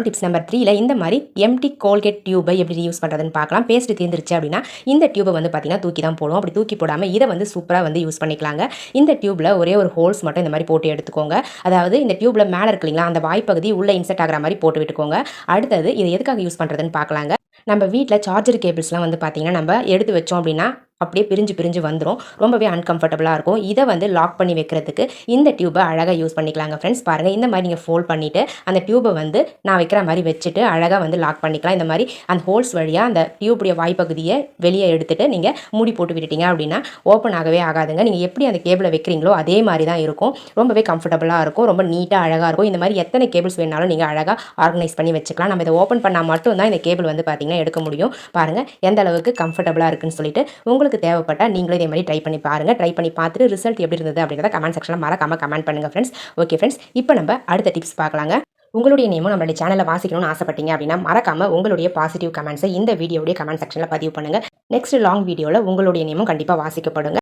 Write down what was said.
Tips number 3ல இந்த மாதிரி empty Colgate டியூபை எப்படி யூஸ் பண்ணுறதுன்னு பார்க்கலாம். பேஸ்ட் தீர்ந்துருச்சு அப்படின்னா இந்த டியூபை வந்து பார்த்தீங்கன்னா தூக்கி தான் போடுவோம். அப்படி தூக்கி போடாமல் இதை வந்து சூப்பராக வந்து யூஸ் பண்ணிக்கலாங்க. இந்த டியூப்பில் ஒரே ஒரு ஹோல்ஸ் மட்டும் இந்த மாதிரி போட்டு எடுத்துக்கோங்க. அதாவது இந்த டியூப்பில் மேலே இருக்கு இல்லைங்களா, அந்த வாய்ப்பகுதி உள்ளே இன்செர்ட் ஆகிற மாதிரி போட்டு விட்டுக்கோங்க. அடுத்தது இதை எதுக்காக யூஸ் பண்ணுறதுன்னு பார்க்கலாங்க. நம்ம வீட்டில் சார்ஜர் கேபிள்ஸ்லாம் வந்து பார்த்தீங்கன்னா நம்ம எடுத்து வச்சோம் அப்படின்னா அப்படியே பிரிஞ்சு வந்துடும். ரொம்பவே அன்கம்ஃபர்டபுளாக இருக்கும். இதை வந்து லாக் பண்ணி வைக்கிறதுக்கு இந்த டியூபை அழகாக யூஸ் பண்ணிக்கலாங்க ஃப்ரெண்ட்ஸ். பாருங்கள், இந்த மாதிரி நீங்கள் ஃபோல்ட் பண்ணிவிட்டு அந்த டியூபை வந்து நான் வைக்கிற மாதிரி வச்சுட்டு அழகாக வந்து லாக் பண்ணிக்கலாம். இந்த மாதிரி அந்த ஹோல்ஸ் வழியாக அந்த டியூபுடைய வாய்ப்பகுதியை வெளியே எடுத்துகிட்டு நீங்கள் மூடி போட்டு விட்டுட்டீங்க அப்படின்னா ஓப்பன் ஆகவே ஆகாதுங்க. நீங்கள் எப்படி அந்த கேபிளை வைக்கிறீங்களோ அதே மாதிரி தான் இருக்கும். ரொம்பவே கம்ஃபர்டபுளாக இருக்கும். ரொம்ப நீட்டாக அழகாக இருக்கும். இந்த மாதிரி எத்தனை கேபிள்ஸ் வேணாலும் நீங்கள் அழகாக ஆர்கனைஸ் பண்ணி வச்சுக்கலாம். நம்ம இதை ஓப்பன் பண்ணால் மட்டும் தான் இந்த கேபிள் வந்து பார்த்தீங்கன்னா எடுக்க முடியும். பாருங்கள் எந்த அளவுக்கு கம்ஃபர்டபுளாக இருக்குன்னு சொல்லிட்டு. உங்களுக்கு தேவைப்பட்டால் நீங்களும் இதே மாதிரி ட்ரை பண்ணி பாருங்கள். ட்ரை பண்ணி பார்த்துட்டு ரிசல்ட் எப்படி இருந்தது அப்படின்றத கமெண்ட் செக்ஷனில் மறக்காம கமெண்ட் பண்ணுங்கள் ஃப்ரெண்ட்ஸ். ஓகே ஃப்ரெண்ட்ஸ், இப்போ நம்ம அடுத்த டிப்ஸ் பார்க்கலாங்க. உங்களுடைய நேமும் நம்மளுடைய சேனலில் வாசிக்கணும்னு ஆசைப்பட்டீங்க அப்படின்னா மறக்காம உங்களுடைய பாசிட்டிவ் கமெண்ட்ஸை இந்த வீடியோடைய கமெண்ட் செக்ஷனில் பதிவு பண்ணுங்கள். நெக்ஸ்ட் லாங் வீடியோவில் உங்களுடைய நேமும் கண்டிப்பாக வாசிக்கப்படுங்க.